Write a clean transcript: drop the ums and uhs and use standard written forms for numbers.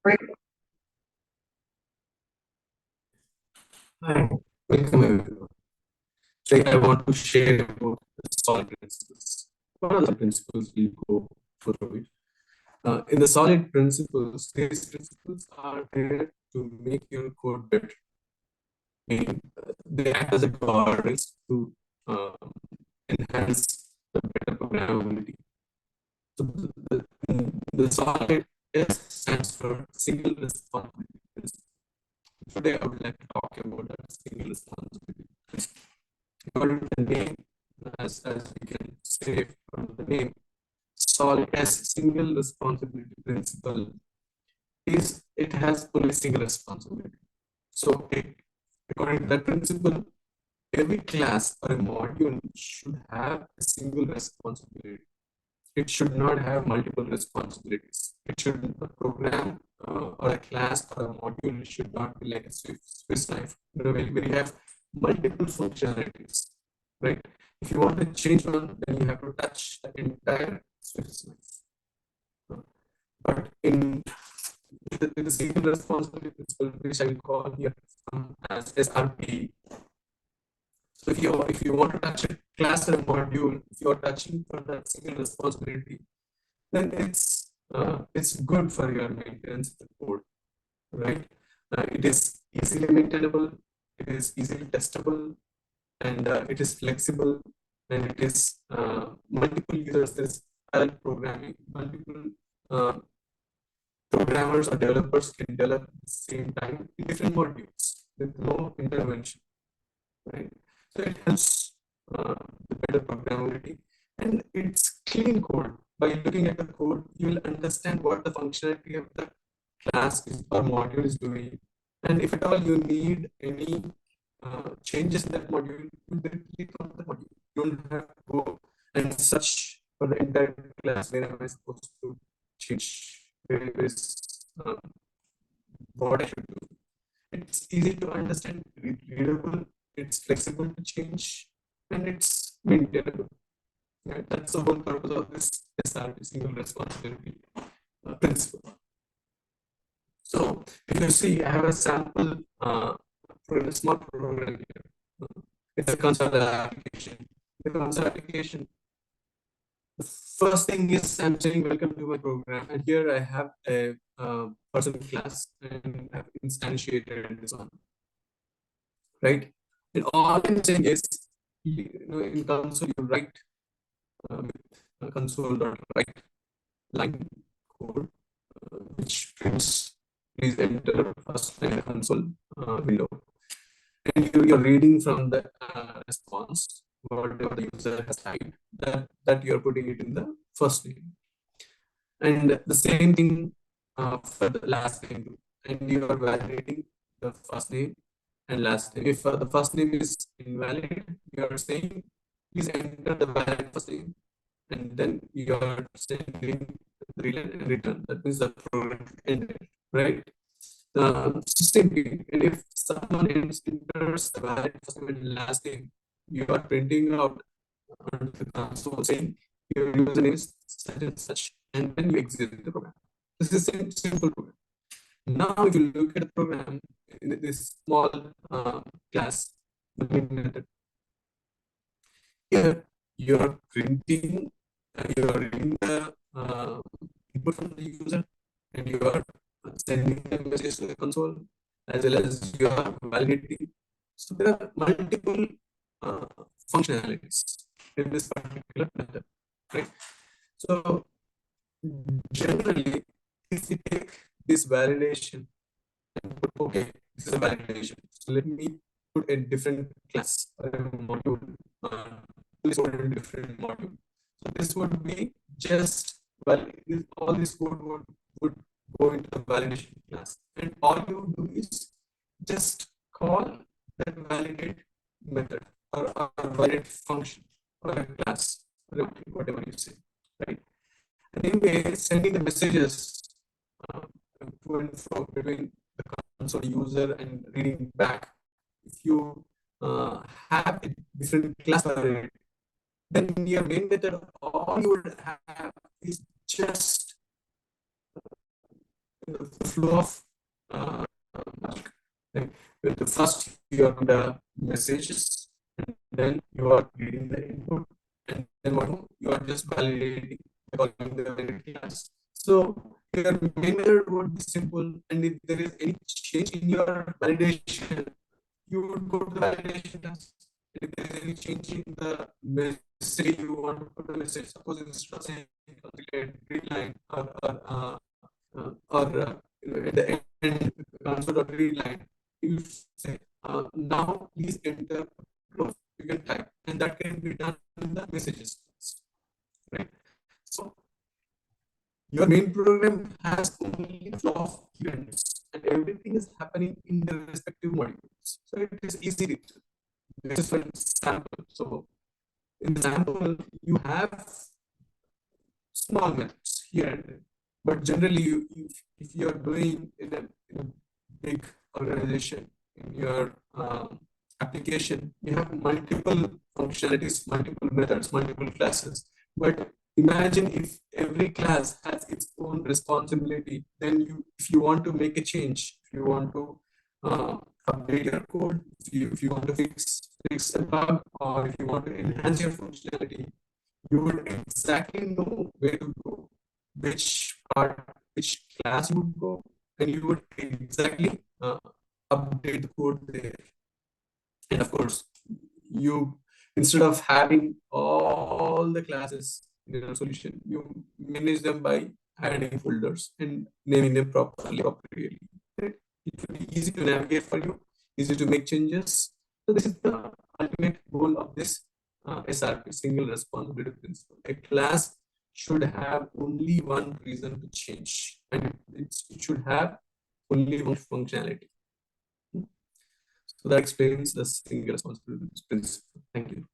Hi, welcome everyone. Today I want to share about the solid principles. What are the principles we go through it? In the solid principles, these principles are there to make your code better. Meaning, they act as a guardrails to enhance the better programmability. So the solid S stands for single responsibility principle. Today I would like to talk about that single responsibility principle. According to the name, as we can say from the name, solid as single responsibility principle is it has only single responsibility. So according to that principle, every class or a module should have a single responsibility. It should not have multiple responsibilities. It should a program or a class or a module should not be like a Swiss knife, where we have multiple functionalities, right? If you want to change one, then you have to touch the entire Swiss knife. But in the single responsibility principle, which I will call here as SRP. So if you want to touch a class or a module, if you are touching for that single responsibility, then it's good for your maintenance of the code, right? It is easily maintainable, it is easily testable, and it is flexible, and it is multiple users. There's parallel programming, multiple uh, programmers or developers can develop at the same time in different modules with no intervention, right? So it helps the better programmability, and it's clean code. By looking at the code, you will understand what the functionality of the class is or module is doing, and if at all you need any changes in that module, you directly come to the module. You don't have to go and search for the entire class where am I supposed to change, where is um, what I should do. It's easy to understand, readable, it's flexible to change, and it's maintainable. Right? That's the whole purpose of this SRP, single responsibility principle. So if you see, I have a sample for a small program here. It's a console application. The console application, the first thing is I'm saying welcome to my program, and here I have a person class and I've instantiated this one, right? And all I'm saying is, in console you write with console.write line code, which prints please enter first line console window, and you're reading from the response whatever the user has typed, that you're putting it in the first name, and the same thing for the last name, and you are validating the first name and last name. If the first name is invalid, you are saying please enter the valid first name, and then you are saying return. That means the program ended, right? Same thing. And if someone enters the valid first name and last name, you are printing out on the console saying your username is such and such, and then you exit the program. This is a simple program. Now, if you look at the program in this small class, the main method, here you are printing, you are reading the input from the user, and you are sending the message to the console, as well as you are validating. So there are multiple uh, functionalities in this particular method, right? So generally, if we take this validation and put, okay, this is a validation. So let me put a different class or a module. This would be a different module. So this would be just, well, all this code would go into the validation class. And all you do is just call that validate method or validate function or a class, whatever you say, right? And anyway, sending the messages to and fro between the console user and reading back. If you have a different class already, then in your main method, all you would have is just the flow of logic. Like, with the first you are the messages, and then you are reading the input, and then what you are just validating calling the validity class. So your main method would be simple, and if there is any change in your validation, you would go to the validation class. If there is any change in the message you want to put a message, suppose instead of saying green line or at the end console or green line, you say now please enter close. You can type, and that can be done in the messages, right? So your main program has only flow of events, and everything is happening in the respective modules. So it is easy to this is for example. So in the sample, you have small methods here and there. But generally, if you are doing in a big organization, in your application, you have multiple functionalities, multiple methods, multiple classes. But imagine if every class has its own responsibility, then if you want to make a change, if you want to uh, update your code, if you want to fix a bug, or if you want to enhance your functionality, you would exactly know where to go, which part, which class you would go, and you would exactly update the code there. And of course, you instead of having all the classes in your solution, you manage them by adding folders and naming them properly, appropriately. Right? It will be easy to navigate for you, easy to make changes. So this is the ultimate goal of this SRP, single responsibility principle. A class should have only one reason to change, and it should have only one functionality. So that explains the single responsibility principle. Thank you.